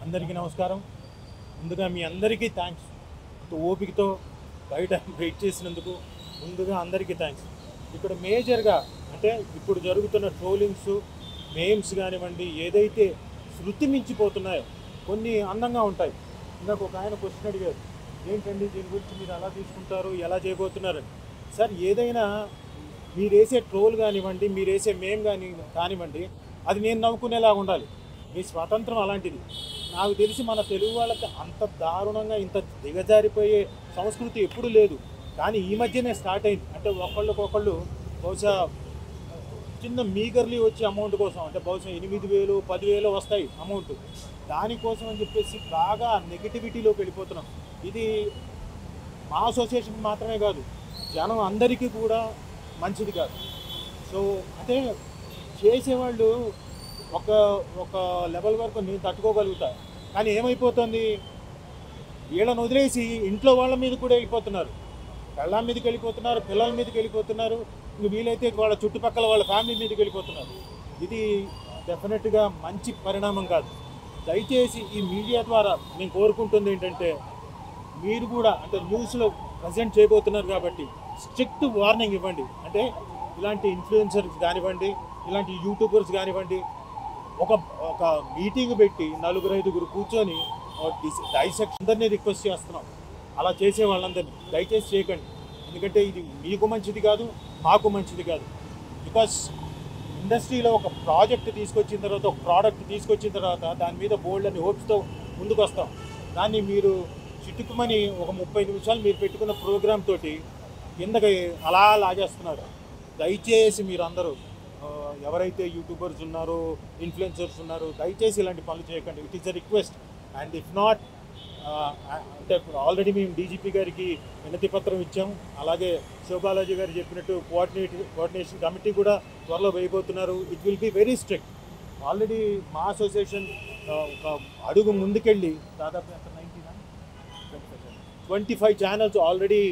అందరికీ నమస్కారం. ముందుగా మీ అందరికీ థ్యాంక్స్. ఓపికతో బయట వెయిట్ చేసినందుకు ముందుగా అందరికీ థ్యాంక్స్. ఇక్కడ మేజర్గా అంటే ఇప్పుడు జరుగుతున్న ట్రోలింగ్స్, మేమ్స్ కానివ్వండి, ఏదైతే శృతి మించిపోతున్నాయో కొన్ని అందంగా ఉంటాయి. ఇందాక ఒక ఆయన క్వశ్చన్ అడిగారు, ఏంటండి దీని గురించి మీరు ఎలా తీసుకుంటారు, ఎలా చేయబోతున్నారని. సార్, ఏదైనా మీరు వేసే ట్రోల్ కానివ్వండి, మీరు వేసే మేమ్ కానివ్వండి, అది నేను నవ్వుకునేలాగా ఉండాలి. మీ స్వాతంత్రం అలాంటిది. నాకు తెలిసి మన తెలుగు వాళ్ళకి అంత దారుణంగా ఇంత దిగజారిపోయే సంస్కృతి ఎప్పుడూ లేదు. కానీ ఈ మధ్యనే స్టార్ట్ అయింది. అంటే ఒకళ్ళకొకళ్ళు బహుశా చిన్న మీగర్లీ వచ్చే అమౌంట్ కోసం, అంటే బహుశా 8,000 10,000 వస్తాయి అమౌంట్, దానికోసం అని చెప్పేసి బాగా నెగిటివిటీలోకి వెళ్ళిపోతున్నాం. ఇది మా అసోసియేషన్ మాత్రమే కాదు, జనం అందరికీ కూడా మంచిది కాదు. సో అంటే చేసేవాళ్ళు ఒక ఒక లెవెల్ వరకు నేను తట్టుకోగలుగుతా. కానీ ఏమైపోతుంది, వీళ్ళని వదిలేసి ఇంట్లో వాళ్ళ మీద కూడా వెళ్ళిపోతున్నారు. పెళ్ళాం మీదకి వెళ్ళిపోతున్నారు, పిల్లల మీదకి వెళ్ళిపోతున్నారు, ఇంక వీలైతే వాళ్ళ చుట్టుపక్కల వాళ్ళ ఫ్యామిలీ మీదకి వెళ్ళిపోతున్నారు. ఇది డెఫినెట్గా మంచి పరిణామం కాదు. దయచేసి ఈ మీడియా ద్వారా నేను కోరుకుంటుంది ఏంటంటే, మీరు కూడా అంటే న్యూస్లో ప్రజెంట్ చేయబోతున్నారు కాబట్టి స్ట్రిక్ట్ వార్నింగ్ ఇవ్వండి. అంటే ఇలాంటి ఇన్ఫ్లుయెన్సర్స్ కానివ్వండి, ఇలాంటి యూట్యూబర్స్ కానివ్వండి, ఒక ఒక మీటింగ్ పెట్టి 4-5 కూర్చొని డైసెక్ట్ అందరినీ రిక్వెస్ట్ చేస్తున్నాం. అలా చేసే వాళ్ళందరినీ దయచేసి చేయకండి. ఎందుకంటే ఇది మీకు మంచిది కాదు, మాకు మంచిది కాదు. బికాస్ ఇండస్ట్రీలో ఒక ప్రాజెక్ట్ తీసుకొచ్చిన తర్వాత, ఒక ప్రోడక్ట్ తీసుకొచ్చిన తర్వాత దాని మీద బోల్డ్ అని హోప్స్తో ముందుకు వస్తాం. దాన్ని మీరు చిట్టుకుమని ఒక 30 నిమిషాలు మీరు పెట్టుకున్న ప్రోగ్రామ్ తోటి కిందకి అలా లాగేస్తున్నారు. దయచేసి మీరు అందరూ ఎవరైతే యూట్యూబర్స్ ఉన్నారో, ఇన్ఫ్లుయెన్సర్స్ ఉన్నారో, దయచేసి ఇలాంటి పనులు చేయకండి. It is a request. And if not అంటే ఆల్రెడీ మేము డీజీపీ గారికి వినతి పత్రం ఇచ్చాము. అలాగే శివబాలాజీ గారు చెప్పినట్టు కోఆర్డినేషన్ కమిటీ కూడా త్వరలో వేయబోతున్నారు. It will be very strict. Already మా అసోసియేషన్ ఒక అడుగు ముందుకెళ్ళి దాదాపు 25 channels already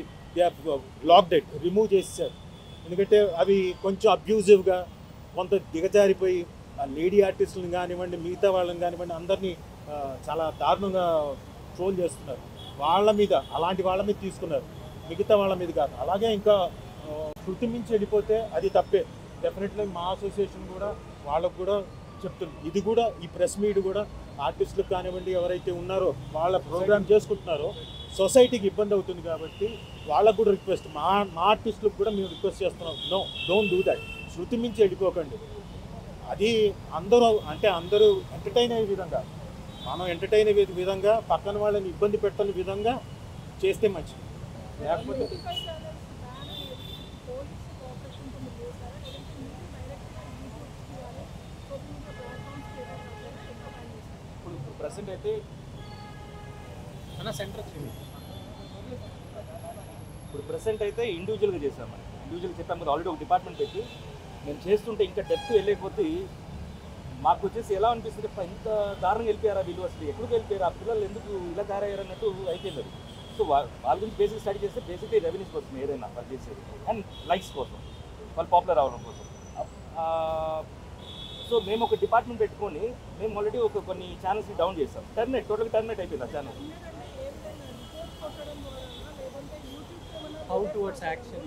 blocked it, remove చేసేసారు. ఎందుకంటే అవి కొంచెం అబ్యూజివ్గా, కొంత దిగజారిపోయి లేడీ ఆర్టిస్టులను కానివ్వండి, మిగతా వాళ్ళని కానివ్వండి, అందరినీ చాలా దారుణంగా ట్రోల్ చేస్తున్నారు. వాళ్ళ మీద, అలాంటి వాళ్ళ మీద తీసుకున్నారు, మిగతా వాళ్ళ మీద కాదు. అలాగే ఇంకా శృతి మించి వెళ్ళిపోతే అది తప్పే. డెఫినెట్లీ మా అసోసియేషన్ కూడా వాళ్ళకు కూడా చెప్తుంది. ఇది కూడా ఈ ప్రెస్ మీట్ కూడా ఆర్టిస్టులకు కానివ్వండి, ఎవరైతే ఉన్నారో వాళ్ళ ప్రోగ్రామ్ చేసుకుంటున్నారో సొసైటీకి ఇబ్బంది అవుతుంది కాబట్టి వాళ్ళకు కూడా రిక్వెస్ట్, మా ఆర్టిస్టులకు కూడా మేము రిక్వెస్ట్ చేస్తున్నాం. No, don't do that. శృతి మించి వెళ్ళిపోకండి. అది అందరూ ఎంటర్టైన్ అయ్యే విధంగా, మనం ఎంటర్టైన్ అయ్యే విధంగా, పక్కన వాళ్ళని ఇబ్బంది పెట్టని విధంగా చేస్తే మంచిది. లేకపోతే ఇప్పుడు ప్రజెంట్ అయితే ఇప్పుడు ప్రెసెంట్ అయితే ఇండివిజువల్గా చేసాం. మనం ఇండివిజువల్గా చెప్పాము కదా, ఆల్రెడీ ఒక డిపార్ట్మెంట్ పెట్టి మేము చేస్తుంటే ఇంకా డెప్త్ వెళ్ళకపోతే మాకు వచ్చేసి ఎలా అనిపిస్తుంది, ఇంత దారుణంగా వెళ్ళిపోయారా వీళ్ళు, అసలు ఎక్కడికి వెళ్ళిపోయారు, ఆ పిల్లలు ఎందుకు ఇలా తయారయ్యారు అన్నట్టు అయిపోయింది. సో వాళ్ళ గురించి బేసిక్ స్టడీ చేస్తే బేసిక్గా రెవెన్యూస్ కోసం ఏదైనా వాళ్ళు చేసేది, అండ్ లైక్స్ కోసం, వాళ్ళు పాపులర్ అవ్వడం కోసం. సో మేము ఒక డిపార్ట్మెంట్ పెట్టుకొని మేము ఆల్రెడీ కొన్ని ఛానల్స్ని డౌన్ చేస్తాం. టోటల్గా టర్మినేట్ అయిపోయింది ఆ channel. How towards action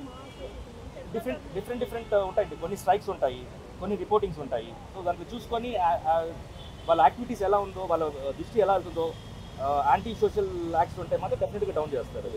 different ఉంటాయి. కొన్ని స్ట్రైక్స్ ఉంటాయి, కొన్ని రిపోర్టింగ్స్ ఉంటాయి. సో దానికి చూసుకొని వాళ్ళ యాక్టివిటీస్ ఎలా ఉందో, వాళ్ళ దృష్టి ఎలా వెళ్తుందో, యాంటీ సోషల్ యాక్ట్స్ ఉంటే మాత్రం డెఫినెట్గా డౌన్ చేస్తారు.